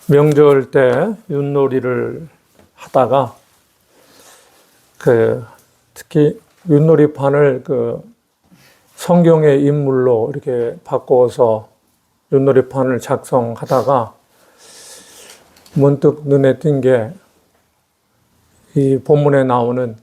명절 때 윷놀이를 하다가 특히 윷놀이판을 성경의 인물로 이렇게 바꿔서 윷놀이판을 작성하다가 문득 눈에 띈 게 이 본문에 나오는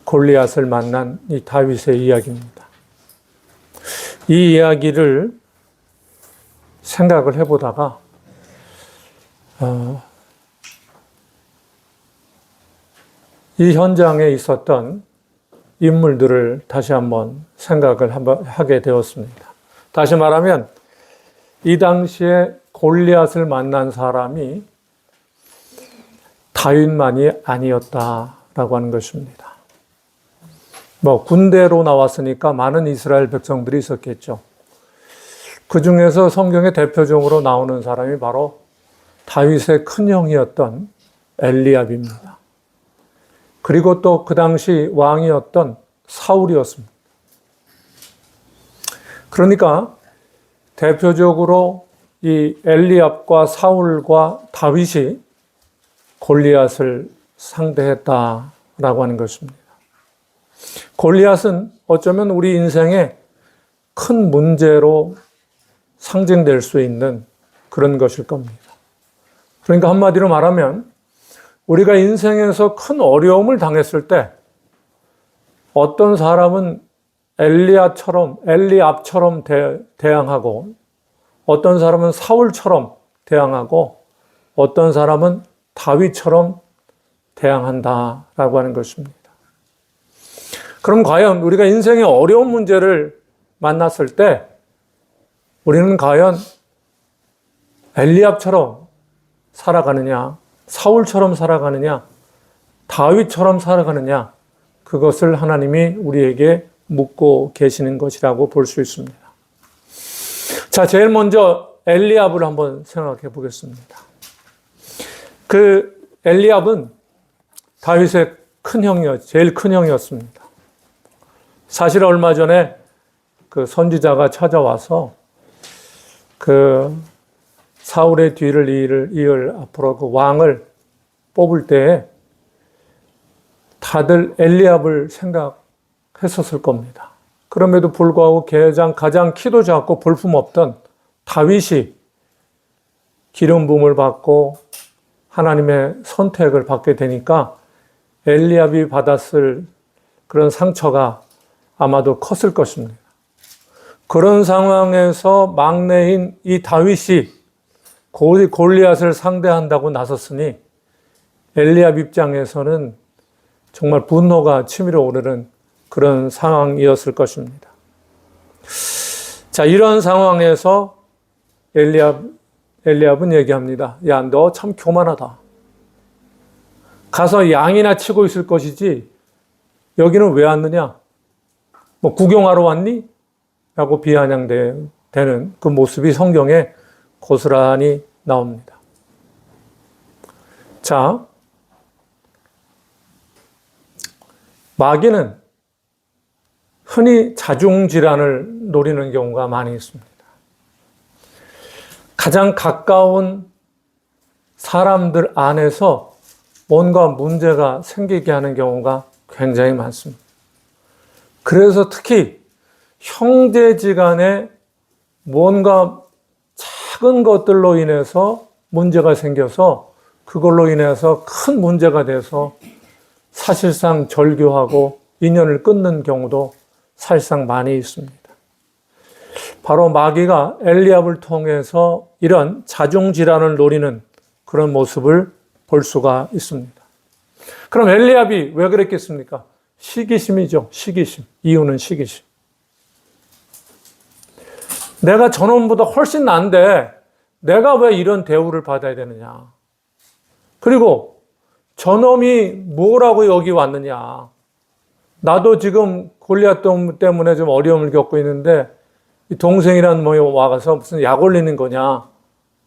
골리앗을 만난 이 다윗의 이야기입니다. 이 이야기를 생각을 해보다가 이 현장에 있었던 인물들을 다시 한번 생각을 하게 되었습니다. 다시 말하면 이 당시에 골리앗을 만난 사람이 다윗만이 아니었다라고 하는 것입니다. 군대로 나왔으니까 많은 이스라엘 백성들이 있었겠죠. 그 중에서 성경에 대표적으로 나오는 사람이 바로 다윗의 큰형이었던 엘리압입니다. 그리고 또 그 당시 왕이었던 사울이었습니다. 그러니까 대표적으로 이 엘리압과 사울과 다윗이 골리앗을 상대했다라고 하는 것입니다. 골리앗은 어쩌면 우리 인생의 큰 문제로 상징될 수 있는 그런 것일 겁니다. 그러니까 한마디로 말하면 우리가 인생에서 큰 어려움을 당했을 때 어떤 사람은 엘리압처럼 대항하고 어떤 사람은 사울처럼 대항하고 어떤 사람은 다윗처럼 대항한다라고 하는 것입니다. 그럼 과연 우리가 인생의 어려운 문제를 만났을 때 우리는 과연 엘리압처럼 살아가느냐, 사울처럼 살아가느냐, 다윗처럼 살아가느냐, 그것을 하나님이 우리에게 묻고 계시는 것이라고 볼 수 있습니다. 자, 제일 먼저 엘리압을 한번 생각해 보겠습니다. 엘리압은 다윗의 제일 큰 형이었습니다. 사실 얼마 전에 선지자가 찾아와서 사울의 뒤를 이을 앞으로 왕을 뽑을 때에 다들 엘리압을 생각했었을 겁니다. 그럼에도 불구하고 가장 키도 작고 볼품없던 다윗이 기름 부음을 받고 하나님의 선택을 받게 되니까 엘리압이 받았을 그런 상처가 아마도 컸을 것입니다. 그런 상황에서 막내인 이 다윗이 골리앗을 상대한다고 나섰으니 엘리압 입장에서는 정말 분노가 치밀어 오르는 그런 상황이었을 것입니다. 자, 이런 상황에서 엘리압은 얘기합니다. 야, 너 참 교만하다. 가서 양이나 치고 있을 것이지 여기는 왜 왔느냐? 구경하러 왔니? 라고 비아냥대는 그 모습이 성경에 고스란히 나옵니다. 자, 마귀는 흔히 자중질환을 노리는 경우가 많이 있습니다. 가장 가까운 사람들 안에서 뭔가 문제가 생기게 하는 경우가 굉장히 많습니다. 그래서 특히 형제지간에 뭔가 작은 것들로 인해서 문제가 생겨서 그걸로 인해서 큰 문제가 돼서 사실상 절교하고 인연을 끊는 경우도 사실상 많이 있습니다. 바로 마귀가 엘리압을 통해서 이런 자중질환을 노리는 그런 모습을 볼 수가 있습니다. 그럼 엘리압이 왜 그랬겠습니까? 시기심이죠. 시기심. 이유는 시기심. 내가 저놈보다 훨씬 난데 내가 왜 이런 대우를 받아야 되느냐. 그리고 저놈이 뭐라고 여기 왔느냐. 나도 지금 골리앗 때문에 좀 어려움을 겪고 있는데 이 동생이란 놈이 와서 무슨 약 올리는 거냐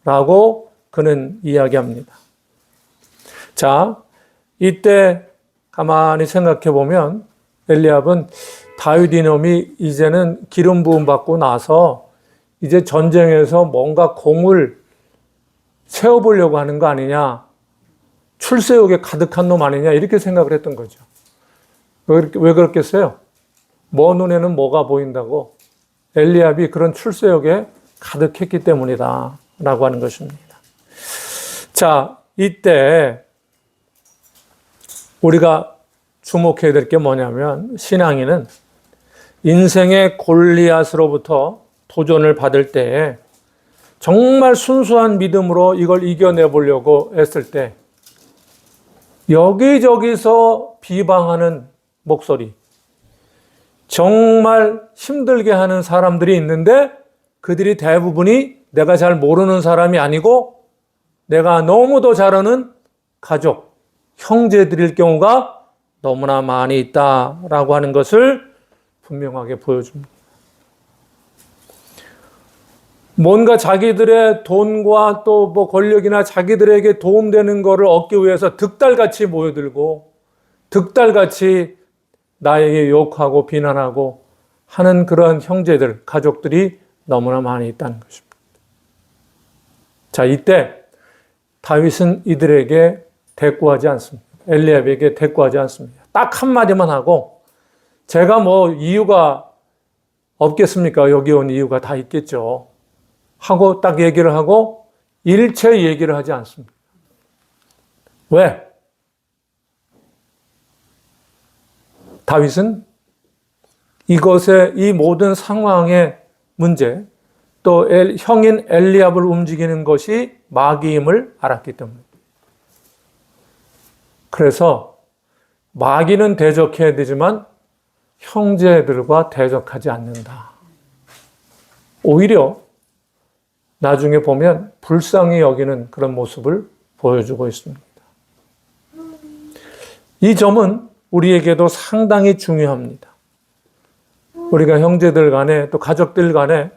라고 그는 이야기합니다. 자, 이때 가만히 생각해 보면 엘리압은 다윗 이놈이 이제는 기름 부음 받고 나서 이제 전쟁에서 뭔가 공을 세워보려고 하는 거 아니냐, 출세욕에 가득한 놈 아니냐, 이렇게 생각을 했던 거죠. 왜 그렇겠어요? 뭐 눈에는 뭐가 보인다고? 엘리압이 그런 출세욕에 가득했기 때문이다 라고 하는 것입니다. 자, 이때 우리가 주목해야 될 게 뭐냐면, 신앙인은 인생의 골리앗으로부터 도전을 받을 때에 정말 순수한 믿음으로 이걸 이겨내 보려고 했을 때 여기저기서 비방하는 목소리, 정말 힘들게 하는 사람들이 있는데 그들이 대부분이 내가 잘 모르는 사람이 아니고 내가 너무도 잘 아는 가족, 형제들일 경우가 너무나 많이 있다라고 하는 것을 분명하게 보여줍니다. 뭔가 자기들의 돈과 또 뭐 권력이나 자기들에게 도움되는 것을 얻기 위해서 득달같이 모여들고 득달같이 나에게 욕하고 비난하고 하는 그런 형제들, 가족들이 너무나 많이 있다는 것입니다. 자, 이때 다윗은 이들에게 대꾸하지 않습니다. 엘리압에게 대꾸하지 않습니다. 딱 한마디만 하고, 제가 뭐 이유가 없겠습니까? 여기 온 이유가 다 있겠죠. 하고 딱 얘기를 하고 일체 얘기를 하지 않습니다. 왜? 다윗은 이것의 이 모든 상황의 문제, 또 형인 엘리압을 움직이는 것이 마귀임을 알았기 때문입니다. 그래서 마귀는 대적해야 되지만 형제들과 대적하지 않는다. 오히려 나중에 보면 불쌍히 여기는 그런 모습을 보여주고 있습니다. 이 점은 우리에게도 상당히 중요합니다. 우리가 형제들 간에 또 가족들 간에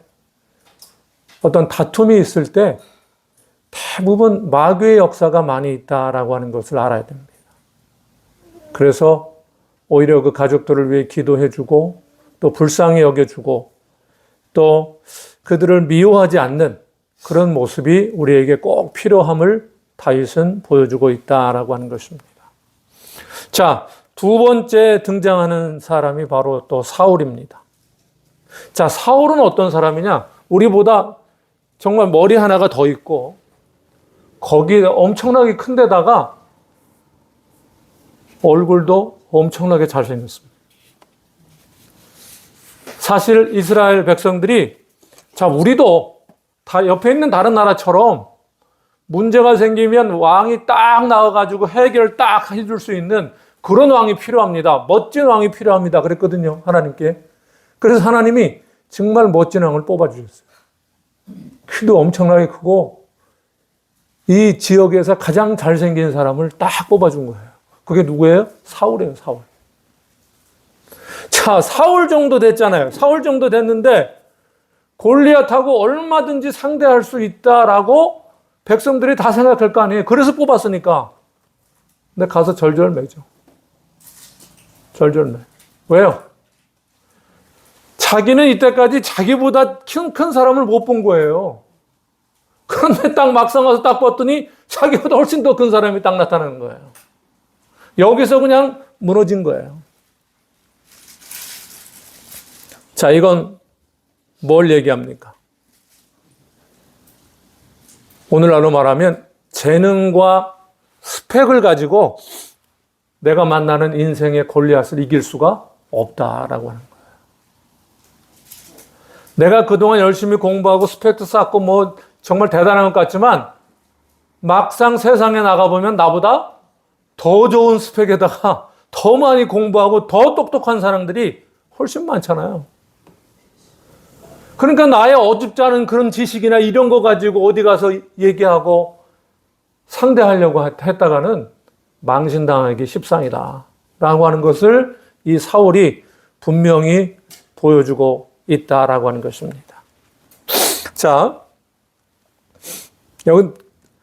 어떤 다툼이 있을 때 대부분 마귀의 역사가 많이 있다라고 하는 것을 알아야 됩니다. 그래서 오히려 그 가족들을 위해 기도해주고 또 불쌍히 여겨주고 또 그들을 미워하지 않는 그런 모습이 우리에게 꼭 필요함을 다윗은 보여주고 있다라고 하는 것입니다. 자, 두 번째 등장하는 사람이 바로 또 사울입니다. 자, 사울은 어떤 사람이냐? 우리보다 정말 머리 하나가 더 있고 거기에 엄청나게 큰 데다가 얼굴도 엄청나게 잘생겼습니다. 사실 이스라엘 백성들이, 자, 우리도 다 옆에 있는 다른 나라처럼 문제가 생기면 왕이 딱 나와가지고 해결을 딱 해줄 수 있는 그런 왕이 필요합니다. 멋진 왕이 필요합니다. 그랬거든요, 하나님께. 그래서 하나님이 정말 멋진 왕을 뽑아주셨어요. 키도 엄청나게 크고 이 지역에서 가장 잘생긴 사람을 딱 뽑아준 거예요. 그게 누구예요? 사울이에요, 사울. 자, 사울 정도 됐잖아요. 사울 정도 됐는데 골리앗하고 얼마든지 상대할 수 있다라고 백성들이 다 생각할 거 아니에요. 그래서 뽑았으니까. 근데 가서 절절매죠. 절절매. 왜요? 자기는 이때까지 자기보다 큰 사람을 못 본 거예요. 그런데 딱 막상 와서 딱 봤더니 자기보다 훨씬 더 큰 사람이 딱 나타나는 거예요. 여기서 그냥 무너진 거예요. 자, 이건 뭘 얘기합니까? 오늘날로 말하면 재능과 스펙을 가지고 내가 만나는 인생의 골리앗을 이길 수가 없다라고 하는 거예요. 내가 그동안 열심히 공부하고 스펙도 쌓고 뭐 정말 대단한 것 같지만 막상 세상에 나가보면 나보다 더 좋은 스펙에다가 더 많이 공부하고 더 똑똑한 사람들이 훨씬 많잖아요. 그러니까 나의 어줍지 않은 그런 지식이나 이런 거 가지고 어디 가서 얘기하고 상대하려고 했다가는 망신당하기 십상이다 라고 하는 것을 이 사울이 분명히 보여주고 있다라고 하는 것입니다. 자, 여기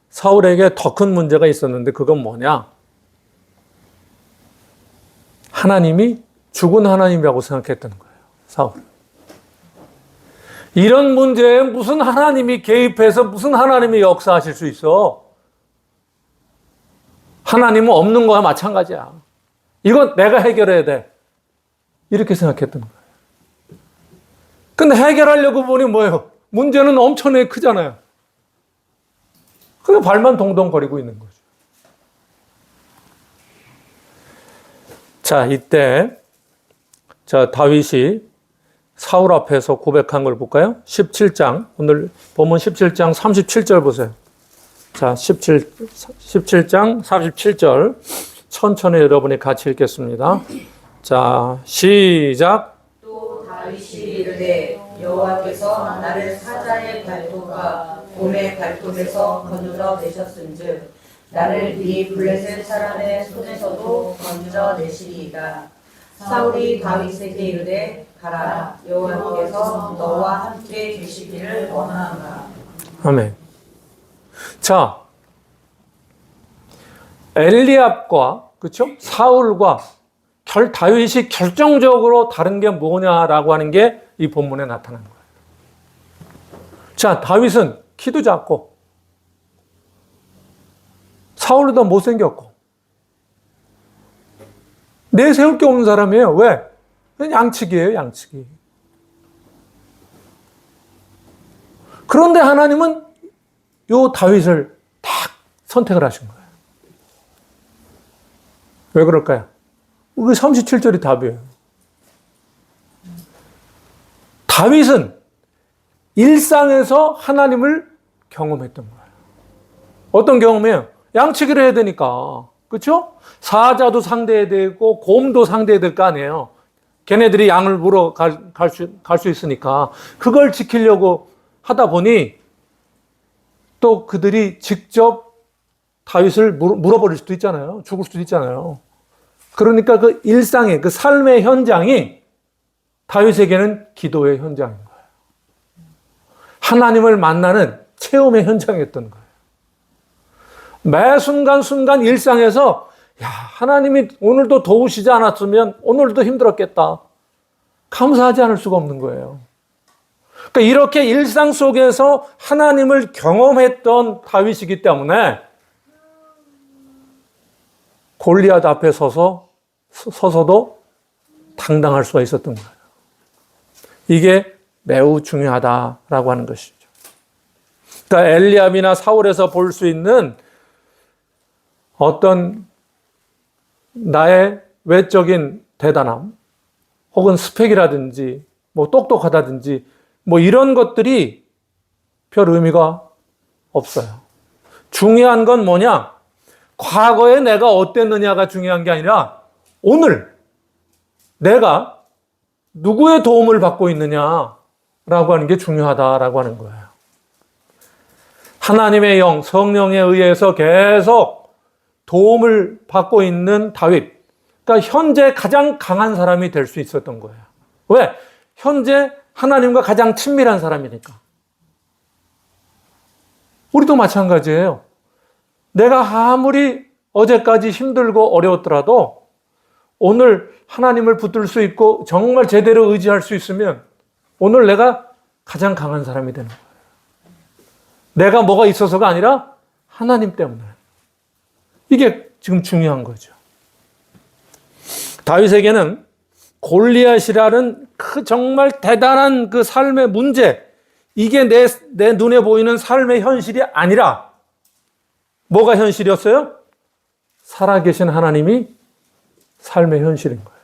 사울에게 더 큰 문제가 있었는데 그건 뭐냐? 하나님이 죽은 하나님이라고 생각했던 거예요, 사울. 이런 문제에 무슨 하나님이 개입해서 무슨 하나님이 역사하실 수 있어? 하나님은 없는 거와 마찬가지야. 이건 내가 해결해야 돼. 이렇게 생각했던 거예요. 근데 해결하려고 보니 뭐예요? 문제는 엄청나게 크잖아요. 그래서 발만 동동거리고 있는 거죠. 자, 이때 다윗이 사울 앞에서 고백한 걸 볼까요? 17장, 오늘 본문 17장 37절 보세요. 자, 17장 37절 천천히 여러분이 같이 읽겠습니다. 자, 시작. 또 다윗이 이르되 여호와께서 나를 사자의 발톱과 곰의 발톱에서 건져내셨은즉 나를 이 블레셋 사람의 손에서도 건져내시리이다. 사울이 다윗에게 이르되 가라, 여호와께서 너와 함께 계시기를 원하노라. 아멘. 자, 엘리압과 그렇죠? 사울과 다윗이 결정적으로 다른 게 뭐냐라고 하는 게 이 본문에 나타난 거예요. 자, 다윗은 키도 작고 사울은 더 못생겼고 내세울 게 없는 사람이에요. 왜? 양치기예요, 양치기. 그런데 하나님은 요 다윗을 딱 선택을 하신 거예요. 왜 그럴까요? 우리 37절이 답이에요. 다윗은 일상에서 하나님을 경험했던 거예요. 어떤 경험이에요? 양치기를 해야 되니까. 그렇죠? 사자도 상대해야 되고 곰도 상대해야 될 거 아니에요. 걔네들이 양을 물어 갈 수 있으니까. 그걸 지키려고 하다 보니 또 그들이 직접 다윗을 물어버릴 수도 있잖아요. 죽을 수도 있잖아요. 그러니까 그 일상의 그 삶의 현장이 다윗에게는 기도의 현장인 거예요. 하나님을 만나는 체험의 현장이었던 거예요. 매 순간순간 일상에서 야, 하나님이 오늘도 도우시지 않았으면 오늘도 힘들었겠다. 감사하지 않을 수가 없는 거예요. 그러니까 이렇게 일상 속에서 하나님을 경험했던 다윗이기 때문에 골리앗 앞에 서서도 당당할 수가 있었던 거예요. 이게 매우 중요하다라고 하는 것이죠. 그러니까 엘리압이나 사울에서 볼 수 있는 어떤 나의 외적인 대단함, 혹은 스펙이라든지, 똑똑하다든지, 이런 것들이 별 의미가 없어요. 중요한 건 뭐냐? 과거에 내가 어땠느냐가 중요한 게 아니라 오늘 내가 누구의 도움을 받고 있느냐라고 하는 게 중요하다라고 하는 거예요. 하나님의 영, 성령에 의해서 계속 도움을 받고 있는 다윗. 그러니까 현재 가장 강한 사람이 될 수 있었던 거예요. 왜? 현재 하나님과 가장 친밀한 사람이니까. 우리도 마찬가지예요. 내가 아무리 어제까지 힘들고 어려웠더라도 오늘 하나님을 붙들 수 있고 정말 제대로 의지할 수 있으면 오늘 내가 가장 강한 사람이 되는 거예요. 내가 뭐가 있어서가 아니라 하나님 때문에. 이게 지금 중요한 거죠. 다윗에게는 골리앗이라는 그 정말 대단한 그 삶의 문제, 이게 내 눈에 보이는 삶의 현실이 아니라 뭐가 현실이었어요? 살아계신 하나님이 삶의 현실인 거예요.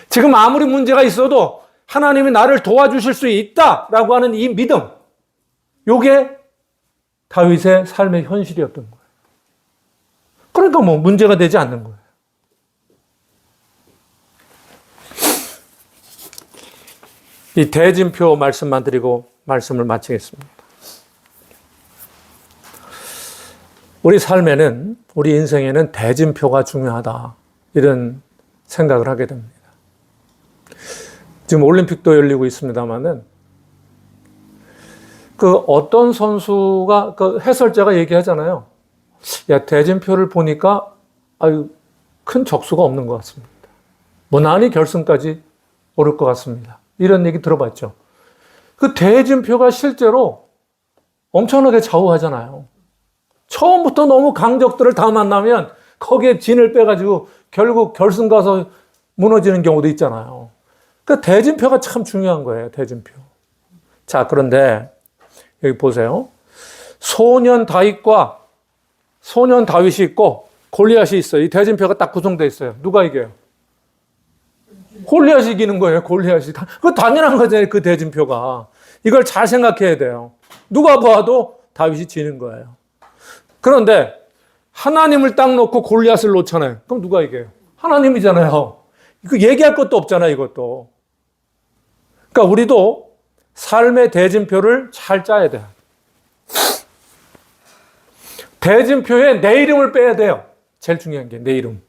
지금 아무리 문제가 있어도 하나님이 나를 도와주실 수 있다라고 하는 이 믿음, 이게 다윗의 삶의 현실이었던 거예요. 그러니까 문제가 되지 않는 거예요. 이 대진표 말씀만 드리고 말씀을 마치겠습니다. 우리 삶에는, 우리 인생에는 대진표가 중요하다. 이런 생각을 하게 됩니다. 지금 올림픽도 열리고 있습니다만은, 그 어떤 선수가, 그 해설자가 얘기하잖아요. 야, 대진표를 보니까, 큰 적수가 없는 것 같습니다. 무난히 결승까지 오를 것 같습니다. 이런 얘기 들어봤죠. 그 대진표가 실제로 엄청나게 좌우하잖아요. 처음부터 너무 강적들을 다 만나면 거기에 진을 빼가지고 결국 결승 가서 무너지는 경우도 있잖아요. 그 대진표가 참 중요한 거예요. 대진표. 자, 그런데 여기 보세요. 소년 다윗과 소년 다윗이 있고 골리앗이 있어요. 이 대진표가 딱 구성되어 있어요. 누가 이겨요? 골리앗이 이기는 거예요. 골리앗이. 그거 당연한 거잖아요. 그 대진표가. 이걸 잘 생각해야 돼요. 누가 봐도 다윗이 지는 거예요. 그런데 하나님을 딱 놓고 골리앗을 놓잖아요. 그럼 누가 이겨요? 하나님이잖아요. 그 얘기할 것도 없잖아요. 이것도. 그러니까 우리도 삶의 대진표를 잘 짜야 돼요. 대진표에 내 이름을 빼야 돼요. 제일 중요한 게 내 이름.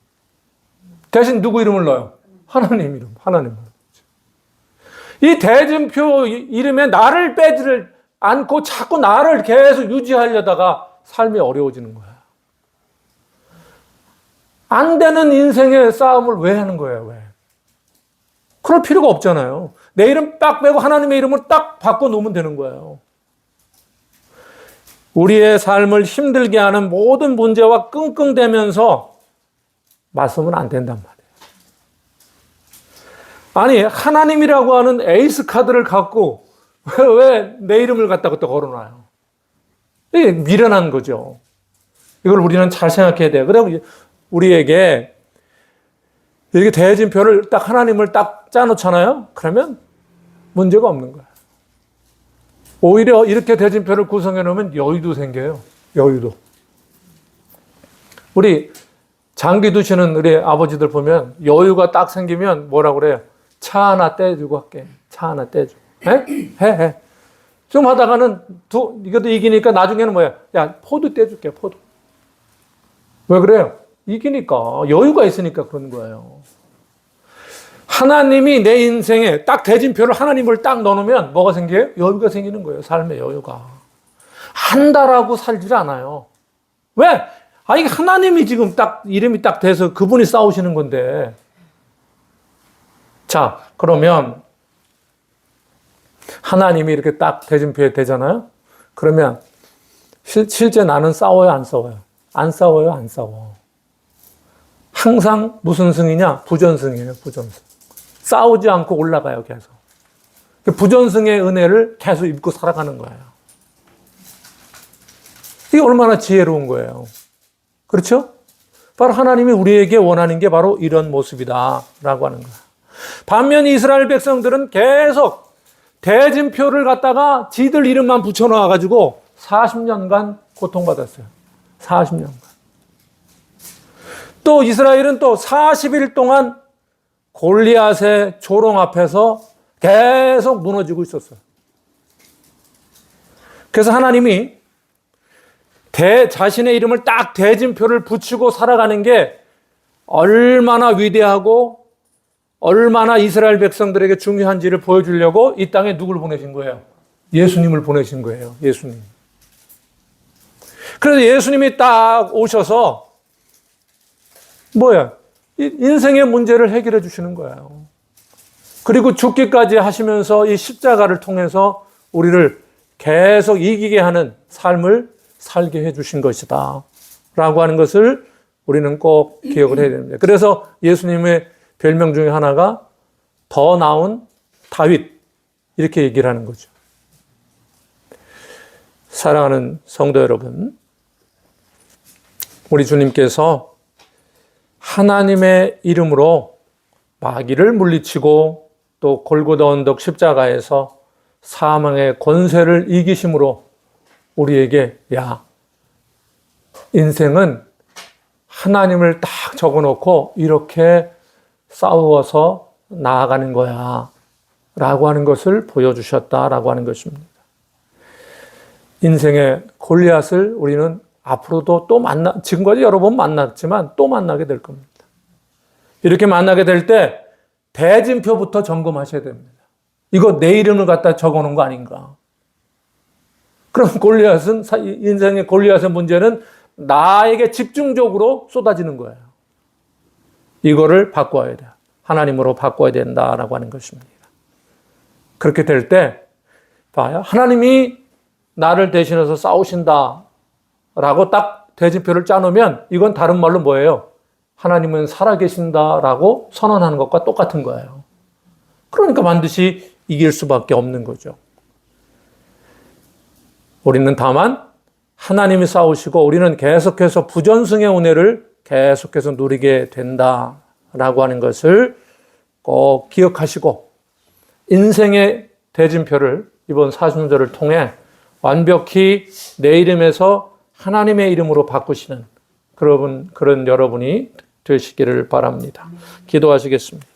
대신 누구 이름을 넣어요? 하나님 이름. 하나님. 이 대진표 이름에 나를 빼지를 않고 자꾸 나를 계속 유지하려다가 삶이 어려워지는 거야. 안 되는 인생의 싸움을 왜 하는 거예요? 왜? 그럴 필요가 없잖아요. 내 이름 딱 빼고 하나님의 이름을 딱 바꿔놓으면 되는 거예요. 우리의 삶을 힘들게 하는 모든 문제와 끙끙대면서 맞서면 안 된단 말이에요. 아니, 하나님이라고 하는 에이스 카드를 갖고 왜 내 이름을 갖다가 또 걸어놔요? 이게 미련한 거죠. 이걸 우리는 잘 생각해야 돼요. 그래 우리에게 이렇게 대진표를 딱 하나님을 딱 짜놓잖아요. 그러면 문제가 없는 거예요. 오히려 이렇게 대진표를 구성해 놓으면 여유도 생겨요. 여유도. 우리 장기 두시는 우리 아버지들 보면 여유가 딱 생기면 뭐라고 그래요? 차 하나 떼주고 할게. 차 하나 떼주고. 해. 좀 하다가는 이것도 이기니까 나중에는 뭐야? 야, 포도 떼줄게, 포도. 왜 그래요? 이기니까. 여유가 있으니까 그런 거예요. 하나님이 내 인생에 딱 대진표를 하나님을 딱 넣어놓으면 뭐가 생겨요? 여유가 생기는 거예요. 삶의 여유가. 한다라고 살질 않아요. 왜? 이게 하나님이 지금 딱 이름이 딱 돼서 그분이 싸우시는 건데. 자, 그러면 하나님이 이렇게 딱 대진표에 되잖아요. 그러면 실제 나는 싸워요, 안 싸워요? 안 싸워요, 안 싸워. 항상 무슨 승이냐? 부전승이에요, 부전승. 싸우지 않고 올라가요, 계속. 부전승의 은혜를 계속 입고 살아가는 거예요. 이게 얼마나 지혜로운 거예요. 그렇죠? 바로 하나님이 우리에게 원하는 게 바로 이런 모습이다라고 하는 거예요. 반면 이스라엘 백성들은 계속 대진표를 갖다가 지들 이름만 붙여놓아가지고 40년간 고통받았어요. 40년간. 또 이스라엘은 또 40일 동안 골리앗의 조롱 앞에서 계속 무너지고 있었어요. 그래서 하나님이 자신의 이름을 딱 대진표를 붙이고 살아가는 게 얼마나 위대하고 얼마나 이스라엘 백성들에게 중요한지를 보여주려고 이 땅에 누굴 보내신 거예요? 예수님을 보내신 거예요. 예수님. 그래서 예수님이 딱 오셔서 인생의 문제를 해결해 주시는 거예요. 그리고 죽기까지 하시면서 이 십자가를 통해서 우리를 계속 이기게 하는 삶을 살게 해 주신 것이다 라고 하는 것을 우리는 꼭 기억을 해야 됩니다. 그래서 예수님의 별명 중에 하나가 더 나은 다윗 이렇게 얘기를 하는 거죠. 사랑하는 성도 여러분, 우리 주님께서 하나님의 이름으로 마귀를 물리치고 또 골고다 언덕 십자가에서 사망의 권세를 이기심으로 우리에게 인생은 하나님을 딱 적어놓고 이렇게 싸워서 나아가는 거야 라고 하는 것을 보여주셨다라고 하는 것입니다. 인생의 골리앗을 우리는 앞으로도 또 지금까지 여러 번 만났지만 또 만나게 될 겁니다. 이렇게 만나게 될 때 대진표부터 점검하셔야 됩니다. 이거 내 이름을 갖다 적어놓은 거 아닌가? 그럼 인생의 골리앗의 문제는 나에게 집중적으로 쏟아지는 거예요. 이거를 바꿔야 돼요. 하나님으로 바꿔야 된다라고 하는 것입니다. 그렇게 될 때 봐요. 하나님이 나를 대신해서 싸우신다 라고 딱 대진표를 짜놓으면 이건 다른 말로 뭐예요? 하나님은 살아계신다라고 선언하는 것과 똑같은 거예요. 그러니까 반드시 이길 수밖에 없는 거죠. 우리는 다만 하나님이 싸우시고 우리는 계속해서 부전승의 은혜를 계속해서 누리게 된다라고 하는 것을 꼭 기억하시고 인생의 대진표를 이번 사순절을 통해 완벽히 내 이름에서 하나님의 이름으로 바꾸시는 그런 여러분이 되시기를 바랍니다. 기도하시겠습니다.